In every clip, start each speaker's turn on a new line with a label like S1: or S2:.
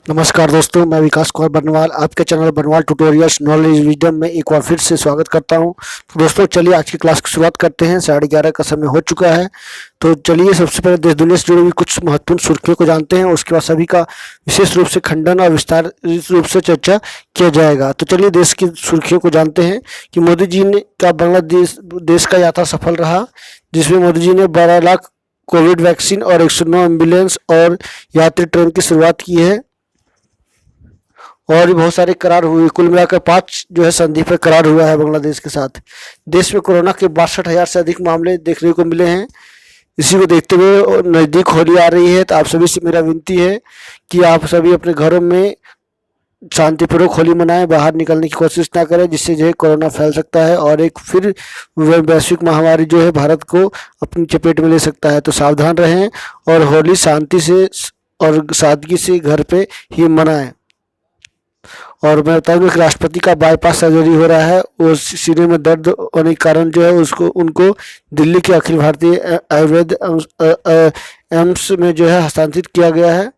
S1: नमस्कार दोस्तों, मैं विकास कुमार बरनवाल आपके channel Barnwal tutorials knowledge wisdom में एक बार फिर से स्वागत करता हूं। तो दोस्तों चलिए आज की क्लास की शुरुआत करते हैं। 11:30 का समय हो चुका है। तो चलिए सबसे पहले देश दुनिया से जुड़ी हुई कुछ महत्वपूर्ण सुर्खियों को जानते हैं। उसके बाद सभी का विशेष रूप से खंडन और विस्तारित रूप से चर्चा किया जाएगा। तो चलिए देश की सुर्खियों को जानते हैं कि मोदी जी ने का बांग्लादेश देश का यात्रा सफल रहा, जिसमें मोदी जी ने 12 लाख कोविड वैक्सीन और 109 एम्बुलेंस और यात्री ट्रेन की शुरुआत की है। और भी बहुत सारे करार हुए, कुल मिलाकर 5 जो है संधि पर करार हुआ है बांग्लादेश के साथ। देश में कोरोना के 62,000 से अधिक मामले देखने को मिले हैं। इसी को देखते हुए नज़दीक होली आ रही है, तो आप सभी से मेरा विनती है कि आप सभी अपने घरों में शांतिपूर्वक होली मनाएं, बाहर निकलने की कोशिश ना करें, जिससे जो है कोरोना फैल सकता है और एक फिर वैश्विक महामारी जो है भारत को अपनी चपेट में ले सकता है। तो सावधान रहें और होली शांति से और सादगी से घर पे ही मनाएं। और मैं बता दूं कि राष्ट्रपति का बाईपास सर्जरी हो रहा है। वो सीने में दर्द होने के कारण जो है उनको दिल्ली के अखिल भारतीय आयुर्वेद एम्स में जो है हस्तांतरित किया गया है।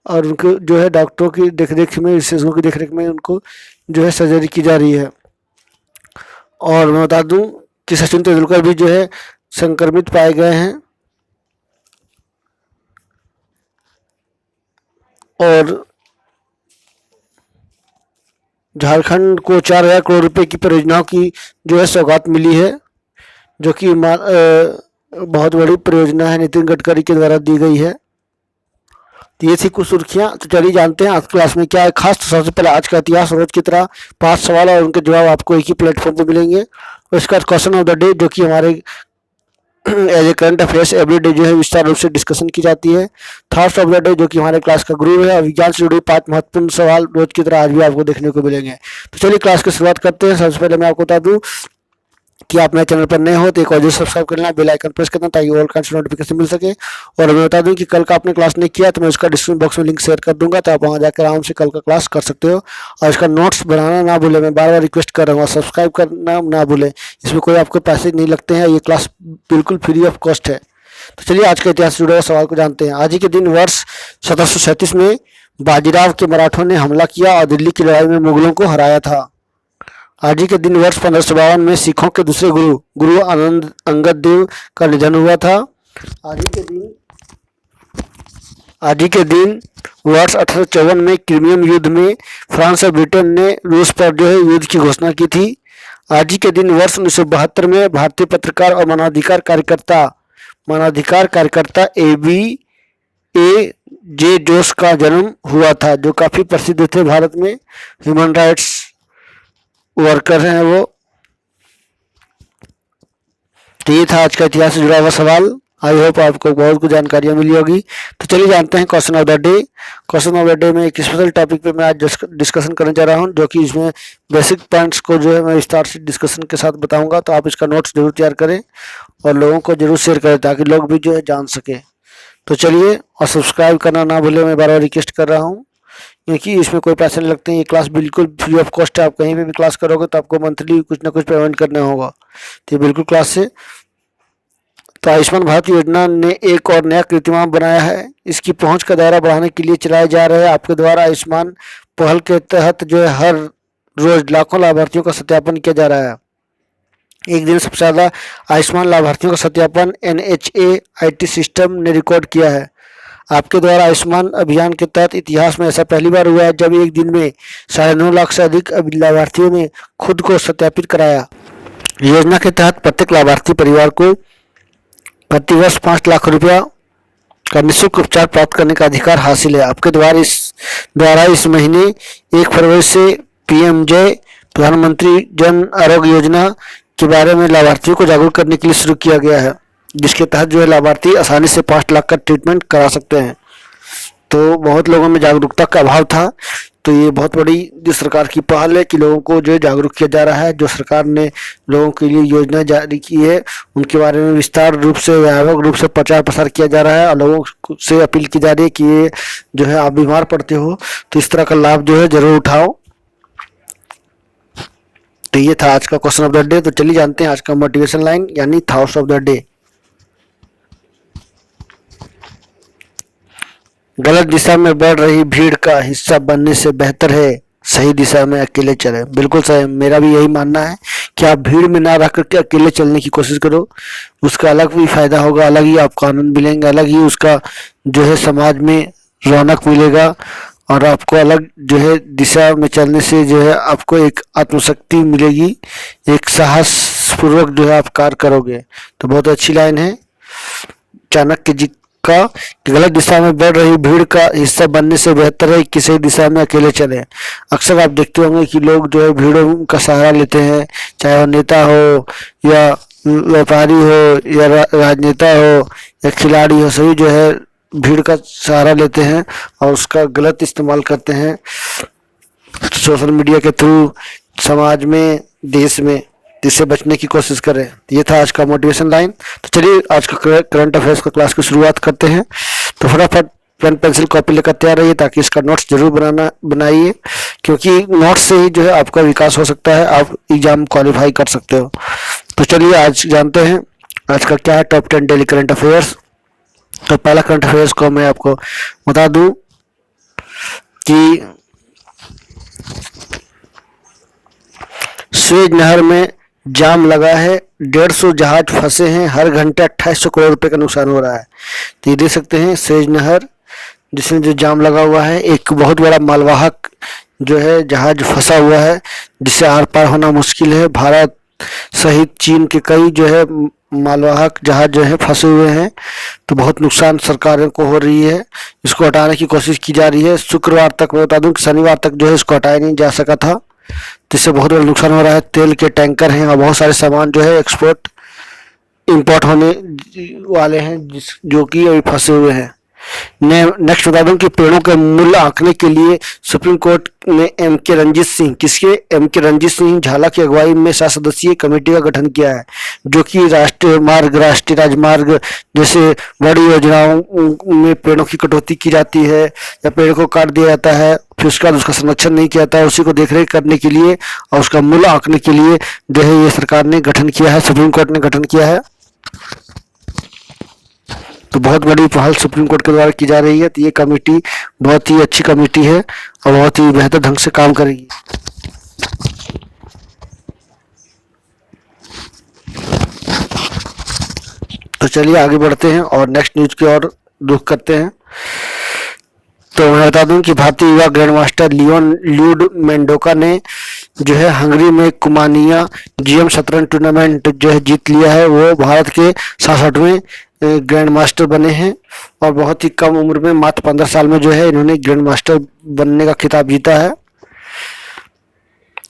S1: और उनको जो है डॉक्टरों की देखरेख में, विशेषज्ञों की देखरेख में उनको जो है सर्जरी की जा रही है। और मैं बता दूं कि सचिन तेंदुलकर भी जो है संक्रमित पाए गए हैं। और झारखंड को 4,000 करोड़ रुपए की परियोजनाओं की जो है सौगात मिली है, जो कि बहुत बड़ी परियोजना है, नितिन गडकरी के द्वारा दी गई है। तो ये थी कुछ सुर्खियां। तो चलिए जानते हैं आज क्लास में क्या है खास। तो सबसे पहले आज का इतिहास, रोज की तरह 5 सवाल और उनके जवाब आपको एक ही प्लेटफॉर्म पर मिलेंगे। और इसका क्वेश्चन ऑफ द डे, जो कि हमारे as a current affairs everyday जो है विस्तार रूप से डिस्कशन की जाती है। थॉट्स ऑफ द डे, जो कि हमारे क्लास का गुरु है। और विज्ञान से जुड़े 5 महत्वपूर्ण सवाल रोज की तरह आज भी आपको देखने को मिलेंगे। तो चलिए क्लास की शुरुआत करते हैं। सबसे पहले मैं आपको बता दूं कि आप मेरे चैनल पर नए हो तो एक और सब्सक्राइब कर लेना, बेल आइकन प्रेस करना, ताकि ऑल काइंड से नोटिफिकेशन मिल सके। और मैं बता दूं कि कल का आपने क्लास नहीं किया तो मैं उसका डिस्क्रिप्शन बॉक्स में लिंक शेयर कर दूंगा, तो आप वहां जाकर आराम से कल का क्लास कर सकते हो। और इसका नोट्स बनाना ना भूलें, मैं बार बार रिक्वेस्ट कर रहा हूँ। सब्सक्राइब करना ना भूलें, इसमें कोई आपको पैसे नहीं लगते हैं। ये क्लास बिल्कुल फ्री ऑफ कॉस्ट है। तो चलिए आज के इतिहास से जुड़े हुए सवाल को जानते हैं। आज ही के दिन वर्ष 1737 में बाजीराव के मराठों ने हमला किया और दिल्ली की लड़ाई में मुगलों को हराया था। आज ही के दिन वर्ष 1552 में सिखों के दूसरे गुरु आनंद अंगद देव का निधन हुआ था। आज ही के दिन वर्ष 1854 में क्रीमियम युद्ध में फ्रांस और ब्रिटेन ने रूस पर जो है युद्ध की घोषणा की थी। आज ही के दिन वर्ष 1972 में भारतीय पत्रकार और मानवाधिकार कार्यकर्ता ए जे जोस का जन्म हुआ था, जो काफी प्रसिद्ध थे भारत में, ह्यूमन राइट्स वर्कर हैं वो। तो ये था आज का इतिहास से जुड़ा हुआ सवाल। आई होप आपको बहुत कुछ जानकारियां मिली होगी। तो चलिए जानते हैं question of the day. Question of the day में एक स्पेशल टॉपिक पे मैं आज डिस्कशन करने जा रहा हूं, जो कि इसमें बेसिक पॉइंट्स को जो है मैं विस्तार से डिस्कशन के साथ बताऊंगा। तो आप इसका नोट्स जरूर तैयार करें और लोगों को जरूर शेयर करें, ताकि लोग भी जो है जान सके। तो चलिए, और सब्सक्राइब करना ना भूलें, मैं बार बार रिक्वेस्ट कर रहा हूँ, क्योंकि इसमें कोई पैसे नहीं लगते हैं। ये क्लास बिल्कुल फ्री ऑफ कॉस्ट है। आप कहीं पे भी क्लास करोगे तो आपको मंथली कुछ ना कुछ पेमेंट करना होगा। तो ये बिल्कुल क्लास से। तो आयुष्मान भारत योजना ने एक और नया कीर्तिमान बनाया है। इसकी पहुंच का दायरा बढ़ाने के लिए चलाए जा रहे आपके द्वारा आयुष्मान पहल के तहत जो है हर रोज लाखों लाभार्थियों का सत्यापन किया जा रहा है। एक दिन सबसे ज्यादा आयुष्मान लाभार्थियों का सत्यापन NHAIT सिस्टम ने रिकॉर्ड किया है। आपके द्वारा आयुष्मान अभियान के तहत इतिहास में ऐसा पहली बार हुआ है जब एक दिन में 9.5 लाख से अधिक लाभार्थियों ने खुद को सत्यापित कराया। योजना के तहत प्रत्येक लाभार्थी परिवार को प्रतिवर्ष 5 लाख रुपया का निःशुल्क उपचार प्राप्त करने का अधिकार हासिल है। आपके द्वारा इस महीने 1 फरवरी से PMJ प्रधानमंत्री जन आरोग्य योजना के बारे में लाभार्थियों को जागरूक करने के लिए शुरू किया गया है, जिसके तहत जो है लाभार्थी आसानी से 5 लाख का ट्रीटमेंट करा सकते हैं। तो बहुत लोगों में जागरूकता का अभाव था। तो ये बहुत बड़ी जो सरकार की पहल है कि लोगों को जो है जागरूक किया जा रहा है। जो सरकार ने लोगों के लिए योजना जारी की है उनके बारे में विस्तार रूप से, व्यापक रूप से प्रचार प्रसार किया जा रहा है। और लोगों से अपील की जा रही है कि ये जो है आप बीमार पड़ते हो तो इस तरह का लाभ जो है जरूर उठाओ। तो ये था आज का क्वेश्चन ऑफ द डे। तो चलिए जानते हैं आज का मोटिवेशन लाइन यानी थॉट्स ऑफ द डे। गलत दिशा में बढ़ रही भीड़ का हिस्सा बनने से बेहतर है सही दिशा में अकेले चले। बिल्कुल सही, मेरा भी यही मानना है कि आप भीड़ में ना रह करके अकेले चलने की कोशिश करो। उसका अलग भी फायदा होगा, अलग ही आपको आनंद मिलेंगे, अलग ही उसका जो है समाज में रौनक मिलेगा, और आपको अलग जो है दिशा में चलने से जो है आपको एक आत्मशक्ति मिलेगी, एक साहस पूर्वक जो है आप कार्य करोगे। तो बहुत अच्छी लाइन है चाणक्य जी का कि गलत दिशा में बढ़ रही भीड़ का हिस्सा बनने से बेहतर है कि सही दिशा में अकेले चले। अक्सर आप देखते होंगे कि लोग जो है भीड़ों का सहारा लेते हैं, चाहे वो नेता हो या व्यापारी हो या राजनेता हो या खिलाड़ी हो, सभी जो है भीड़ का सहारा लेते हैं और उसका गलत इस्तेमाल करते हैं सोशल मीडिया के थ्रू समाज में, देश में। इससे बचने की कोशिश करें। ये था आज का मोटिवेशन लाइन। तो चलिए आज का करंट अफेयर्स का क्लास की शुरुआत करते हैं। तो फटाफट पेन पेंसिल कॉपी लेकर तैयार रहिए ताकि इसका नोट्स जरूर बनाइए, क्योंकि नोट्स से ही जो है आपका विकास हो सकता है, आप एग्जाम क्वालिफाई कर सकते हो। तो चलिए आज जानते हैं आज का क्या है टॉप 10 डेली करंट अफेयर्स। तो पहला करंट अफेयर्स को मैं आपको बता दूं कि सुएज नहर में जाम लगा है, 150 जहाज फंसे हैं, हर घंटे 2800 करोड़ रुपए का नुकसान हो रहा है। तो ये देख सकते हैं सुएज नहर जिसमें जो जाम लगा हुआ है, एक बहुत बड़ा मालवाहक जो है जहाज फंसा हुआ है जिससे आर पार होना मुश्किल है। भारत सहित चीन के कई जो है मालवाहक जहाज जो है फंसे हुए हैं। तो बहुत नुकसान सरकारों को हो रही है, इसको हटाने की कोशिश की जा रही है। शुक्रवार तक मैं बता दूं कि शनिवार तक जो है इसको हटाया नहीं जा सका था, जिससे बहुत बड़ा नुकसान हो रहा है। तेल के टैंकर हैं और बहुत सारे सामान जो है एक्सपोर्ट इंपोर्ट होने वाले हैं जो कि अभी फंसे हुए हैं। नेक्स्ट बता दूं कि पेड़ों के मूल्य आंकने के लिए सुप्रीम कोर्ट ने एम के रंजीत सिंह झाला की अगुवाई में 7 सदस्यीय कमेटी का गठन किया है, जो कि राष्ट्रीय राजमार्ग जैसे बड़ी योजनाओं में पेड़ों की कटौती की जाती है या पेड़ को काट दिया जाता है, फिर उसका संरक्षण नहीं किया जाता है, उसी को देखरेख करने के लिए और उसका मूल्य आंकने के लिए जो है ये सरकार ने गठन किया है, सुप्रीम कोर्ट ने गठन किया है। तो बहुत बड़ी पहल सुप्रीम कोर्ट के द्वारा की जा रही है। तो ये कमेटी बहुत ही अच्छी कमेटी है और बहुत ही बेहतर ढंग से काम करेगी। तो चलिए आगे बढ़ते हैं और नेक्स्ट न्यूज की ओर रुख करते हैं। तो मैं बता दूं कि Bharatiya Yuva grand master lewd Mendonca ने जो है हंगरी में कुमानिया जीएम शतरंज टूर्नामेंट जो है जीत लिया है। वो भारत के 66वें ग्रैंड मास्टर बने हैं और बहुत ही कम उम्र में, मात्र 15 साल में जो है इन्होंने ग्रैंड मास्टर बनने का खिताब जीता है।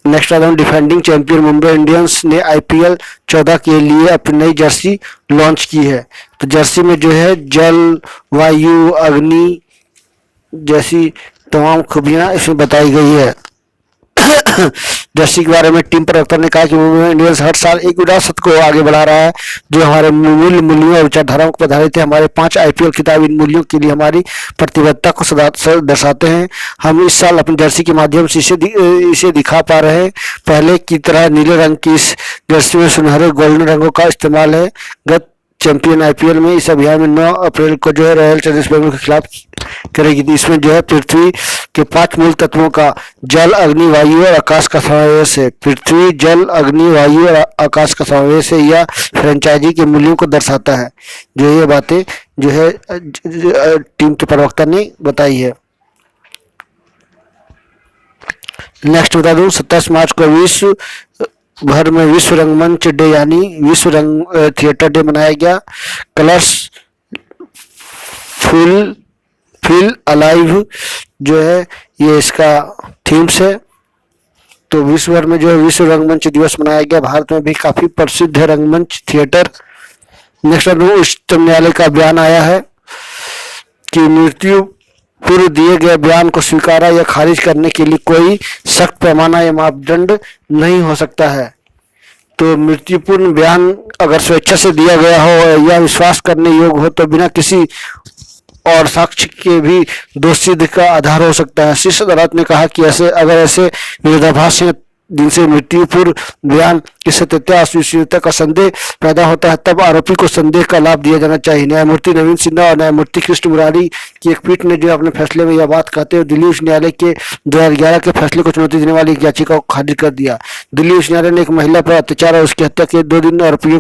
S1: नेक्स्ट आता हूँ, डिफेंडिंग चैंपियन मुंबई इंडियंस ने आईपीएल 14 के लिए अपनी नई जर्सी लॉन्च की है। तो जर्सी में जो है जल, वायु, अग्नि जैसी तमाम खूबियां इसमें बताई गई है। जर्सी के बारे में टीम प्रवक्ता ने कहा कि मुंबई इंडियंस हर साल एक विरासत को आगे बढ़ा रहा है जो हमारे मूल्यों और विचारधाराओं को आधारित है। हमारे 5 आईपीएल खिताब इन मूल्यों के लिए हमारी प्रतिबद्धता को दर्शाते हैं। हम इस साल अपनी जर्सी के माध्यम से इसे दिखा पा रहे हैं। पहले की तरह नीले रंग की इस जर्सी में सुनहरे गोल्डन रंगों का इस्तेमाल है। गत चैंपियन आईपीएल में इस अभियान में 9 अप्रैल को जो है रॉयल चैलेंजर्स बेंगलुरु के खिलाफ करेगी। इसमें जो है पृथ्वी के 5 मूल तत्वों का जल, अग्नि, वायु और आकाश का समावेश है। पृथ्वी, जल, अग्नि, वायु और आकाश का समावेश है। यह फ्रेंचाइजी के मूल्यों को दर्शाता है। जो ये बातें जो है टीम के प्रवक्ता ने बताई है। नेक्स्ट बता दूं, 27 मार्च को विश्व भर में विश्व रंगमंच डे यानी विश्व रंग थिएटर डे मनाया गया। कलर्स फील अलाइव जो है ये इसका थीम्स है। तो विश्व भर में जो है विश्व रंगमंच दिवस मनाया गया। भारत में भी काफी प्रसिद्ध है रंगमंच थिएटर। नेक्स्ट उच्चतम न्यायालय का बयान आया है कि मृत्यु पूर्व दिए गए बयान को स्वीकारा या खारिज करने के लिए कोई सख्त पैमाना या मापदंड नहीं हो सकता है। तो मृत्युपूर्ण बयान अगर स्वेच्छा से दिया गया हो या विश्वास करने योग्य हो तो बिना किसी और साक्ष्य के भी दोषसिद्धि का आधार हो सकता है। शीर्ष अदालत ने कहा कि ऐसे विरोधाभास दिन से मृत्यु पूर्व बयान की सत्यता अविश्वसनीयता का संदेह पैदा होता है, तब आरोपी को संदेह का लाभ दिया जाना चाहिए। न्यायमूर्ति नवीन सिन्हा और न्यायमूर्ति कृष्ण मुरारी की एक पीठ ने जो अपने फैसले में यह बात कहते हुए दिल्ली उच्च न्यायालय के 2011 के फैसले को चुनौती देने वाली एक याचिका को खारिज कर दिया। दिल्ली उच्च न्यायालय ने एक महिला पर अत्याचार और उसकी हत्या के 2 आरोपियों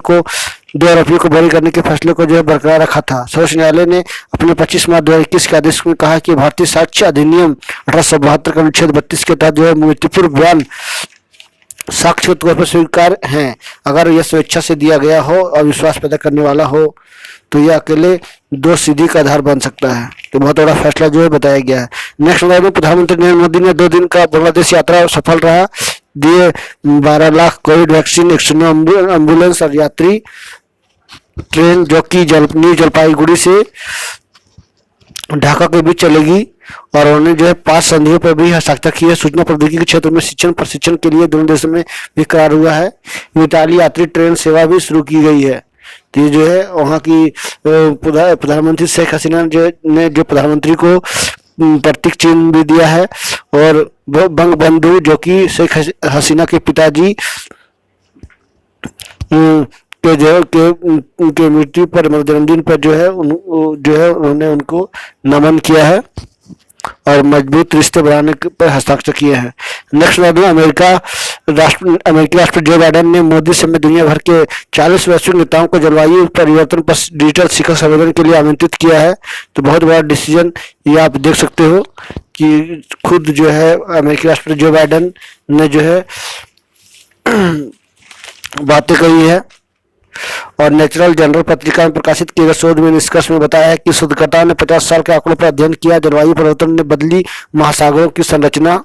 S1: को बरी करने के फैसले को जो है बरकरार रखा था। सर्वोच्च न्यायालय ने अपने 25 मार्च 2021 के आदेश में कहा कि भारतीय साक्ष्य अधिनियम 1872 का अनुच्छेद 32 के तहत जो है मृत्युपूर्व बयान साक्ष्य के तौर पर स्वीकार हैं। अगर यह स्वेच्छा से दिया गया हो और विश्वास पैदा करने वाला हो तो यह अकेले दोष सिद्धि का आधार बन सकता है। तो बहुत बड़ा फैसला जो है बताया गया है। नेक्स्ट में प्रधानमंत्री नरेंद्र मोदी ने 2 दिन का बांग्लादेश यात्रा सफल रहा, दिए 12 लाख कोविड वैक्सीन, 109 एम्बुलेंस और यात्री ट्रेन जो कि न्यू जलपाईगुड़ी से ढाका के बीच चलेगी। और उन्होंने जो है 5 संधियों पर भी हस्ताक्षर किए है। सूचना प्रौद्योगिकी के क्षेत्र में शिक्षण प्रशिक्षण के लिए दोनों देशों में भी करार हुआ है। मिताली यात्री ट्रेन सेवा भी शुरू की गई है। तो ये जो है वहाँ की प्रधानमंत्री शेख हसीना ने जो प्रधानमंत्री को प्रतीक चिन्ह भी दिया है। और बंग बंधु जो कि शेख हसीना के पिताजी के जो उनके मृत्यु पर जन्मदिन पर जो है उन्होंने उनको नमन किया है और मजबूत रिश्ते बनाने पर हस्ताक्षर किए हैं। नेक्स्ट अमेरिकी राष्ट्रपति जो बाइडेन ने मोदी समेत दुनिया भर के 40 वैश्विक नेताओं को जलवायु परिवर्तन पर डिजिटल शिखर सम्मेलन के लिए आमंत्रित किया है। तो बहुत बड़ा डिसीजन ये आप देख सकते हो कि खुद जो है अमेरिकी राष्ट्रपति जो बाइडेन ने जो है बातें कही है। और नेचुरल जर्नल पत्रिका में प्रकाशित किए गए शोध में निष्कर्ष में बताया है कि शोधकर्ताओं ने 50 साल के आंकड़ों पर अध्ययन किया। जलवायु परिवर्तन ने बदली महासागरों की संरचना।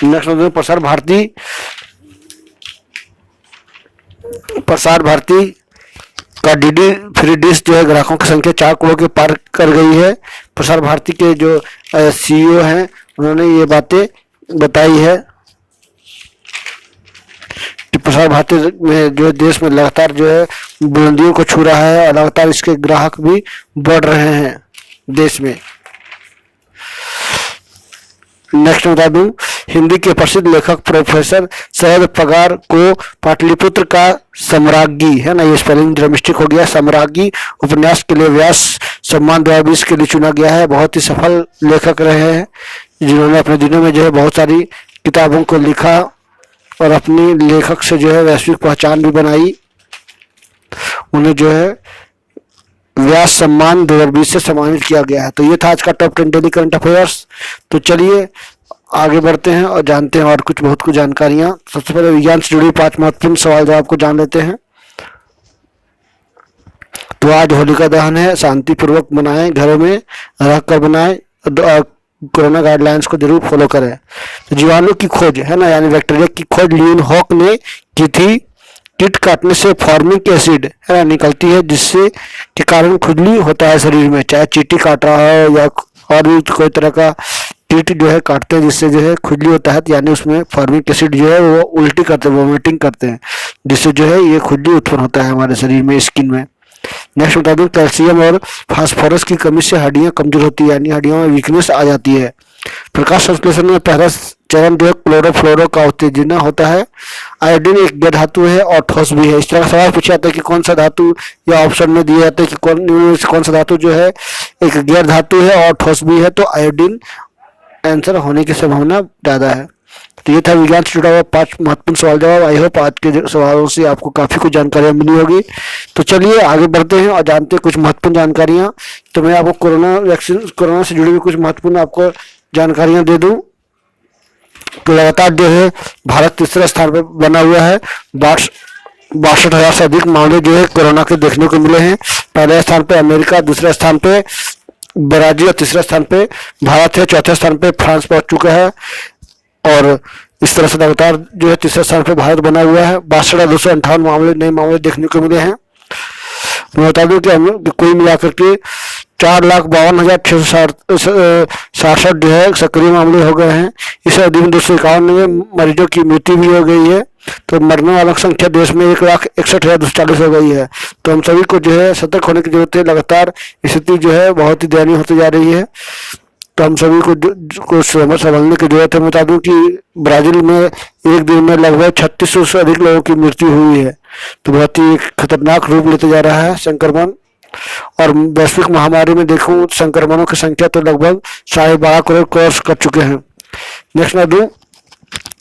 S1: नेक्स्ट प्रसार भारती का डीडी फ्री डिश जो है ग्राहकों की संख्या 4 करोड़ के पार कर गई है। प्रसार भारती के जो सीईओ हैं उन्होंने ये बातें बताई है। प्रसार भारती में जो देश में लगातार जो है बुलंदियों को छू रहा है और लगातार इसके ग्राहक भी बढ़ रहे हैं देश में। नेक्स्ट बता दूं, हिंदी के प्रसिद्ध लेखक प्रोफेसर सैयद पगार को पाटलिपुत्र का सम्राज्ञी है ना, ये स्पेलिंग जरा मिस्टेक हो गया, सम्राज्ञी उपन्यास के लिए व्यास सम्मान 2020 के लिए चुना गया है। बहुत ही सफल लेखक रहे हैं जिन्होंने अपने दिनों में जो है बहुत सारी किताबों को लिखा और अपनी लेखक से जो है वैश्विक पहचान भी बनाई। उन्हें जो है व्यास सम्मान 2020 से सम्मानित किया गया है। तो ये था आज का टॉप 10 डेली करंट अफेयर्स। तो चलिए आगे बढ़ते हैं और जानते हैं और बहुत कुछ जानकारियां। सबसे पहले विज्ञान से जुड़ी 5 महत्वपूर्ण सवाल जवाब को जान लेते हैं। तो आज होलिका दहन है, शांति पूर्वक मनाएं, घरों में रह कर बनाएं, कोरोना गाइडलाइंस को जरूर फॉलो करें। तो जीवाणु की खोज है ना, यानी बैक्टीरिया की खोज लियोन हॉक ने की थी। कीट काटने से फॉर्मिक एसिड है ना निकलती है, जिससे के कारण खुजली होता है शरीर में, चाहे चींटी काट रहा हो या और भी कोई तरह का कीट जो है काटते हैं जिससे जो है खुजली होता है। यानी उसमें फॉर्मिक एसिड जो है वो उल्टी करते हैं, वोमिटिंग करते हैं, जिससे जो है ये खुजली उत्पन्न होता है हमारे शरीर में, स्किन में। नेक्स्ट बता दूं, कैल्शियम और फास्फोरस की कमी से हड्डियां कमजोर होती है, यानी हड्डियों में वीकनेस आ जाती है। प्रकाश संश्लेषण में पहला चरण जो है क्लोरोफ्लोरो का उत्तेजना होता है। आयोडीन एक गैर धातु है और ठोस भी है। इस तरह का सवाल पूछा जाता है कि कौन सा धातु, या ऑप्शन में दिया जाता है कि कौन सा धातु जो है एक गैर धातु है और ठोस भी है, तो आयोडीन आंसर होने की संभावना ज्यादा है। तो ये था विज्ञान से जुड़ा हुआ 5 महत्वपूर्ण सवाल जवाब। आई होप आज के सवालों से आपको काफी कुछ जानकारियां मिली होगी। तो चलिए आगे बढ़ते हैं और जानते हैं कुछ महत्वपूर्ण जानकारियां। तो मैं आपको कोरोना से जुड़ी हुई कुछ महत्वपूर्ण आपको जानकारियां दे दूं। तो लगातार जो है भारत तीसरे स्थान पर बना हुआ है। 62,000 से अधिक मामले जो है कोरोना के देखने को मिले हैं। पहले स्थान पे अमेरिका, दूसरे स्थान पे ब्राजील, तीसरे स्थान पे भारत है, चौथे स्थान पे फ्रांस पहुंच चुका है। और इस तरह से लगातार जो है तीसरे स्थान पे भारत बना हुआ है। 62,258 नए मामले देखने को मिले हैं। मैं बता दूं कि कुल मिलाकर के 4,52,667 जो है सक्रिय मामले हो गए हैं। इस अवधि में 251 मरीजों की मृत्यु भी हो गई है। तो मरने वालों की संख्या देश में 1,61,240 हो गई है। तो हम सभी को जो है सतर्क होने की जरूरत है। लगातार स्थिति जो है बहुत ही दयनीय होती जा रही है। तो हम सभी को समझने की जरूरत है। मैं बता दूं कि ब्राजील में एक दिन में लगभग 3600 से अधिक लोगों की मृत्यु हुई है। तो बहुत ही खतरनाक रूप लेते जा रहा है संक्रमण। और वैश्विक महामारी में देखूं संक्रमणों की संख्या तो लगभग 12.5 करोड़ क्रॉस कर चुके हैं। नेक्स्ट मैं दूं,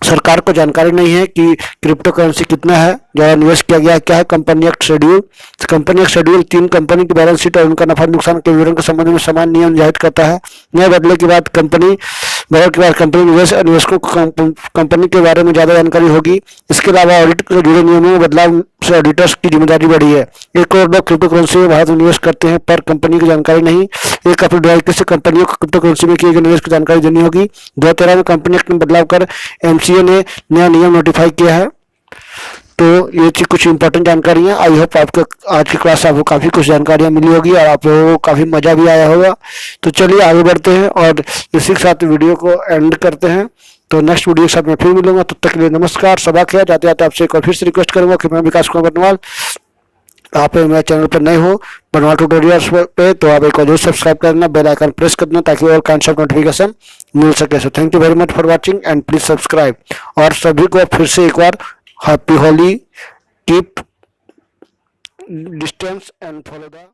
S1: सरकार को जानकारी नहीं है कि क्रिप्टो करेंसी कितना है, ज़्यादा निवेश किया गया है, क्या है company act schedule. Company act schedule 3 company की बैलेंस शीट और उनका नफा नुकसान के विवरण के संबंध में समान नियम जाहिर करता है। नए बदले के बाद कंपनी निवेश और निवेशकों को कंपनी के बारे में ज़्यादा जानकारी होगी। इसके अलावा ऑडिट से जुड़े नियमों में बदलाव से ऑडिटर्स की जिम्मेदारी बढ़ी है। 1 करोड़ लोग क्रिप्टो करेंसी में भारत में निवेश करते हैं, पर कंपनी की जानकारी नहीं। 1 अप्रैल 2021 से कंपनियों को क्रिप्टो करेंसी में किए गए निवेश की जानकारी देनी होगी। 2013 में कंपनी एक्ट में बदलाव कर एमसीए ने नया नियम नोटिफाई किया है। तो ये थी कुछ इंपॉर्टेंट जानकारियाँ। आई होप आपको आज की क्लास से आपको काफ़ी कुछ जानकारियाँ मिली होगी और आप लोगों को काफ़ी मज़ा भी आया होगा। तो चलिए आगे बढ़ते हैं और इसी के साथ वीडियो को एंड करते हैं। तो नेक्स्ट वीडियो के साथ मैं फिर मिलूंगा, तब तक के लिए नमस्कार। सबा खैर। जाते जाते आपसे एक बार फिर से रिक्वेस्ट करूंगा कि मैं विकास कुमार बर्नवाल, आप मेरे चैनल पर नए हो बर्नवाल ट्यूटोरियल्स पे, तो आप एक और सब्सक्राइब करना, बेल आइकन प्रेस कर देना ताकि और काइंड ऑफ नोटिफिकेशन मिल सके। So thank you very much for watching and please subscribe. और सभी को फिर से एक बार happy Holi, keep distance and follow the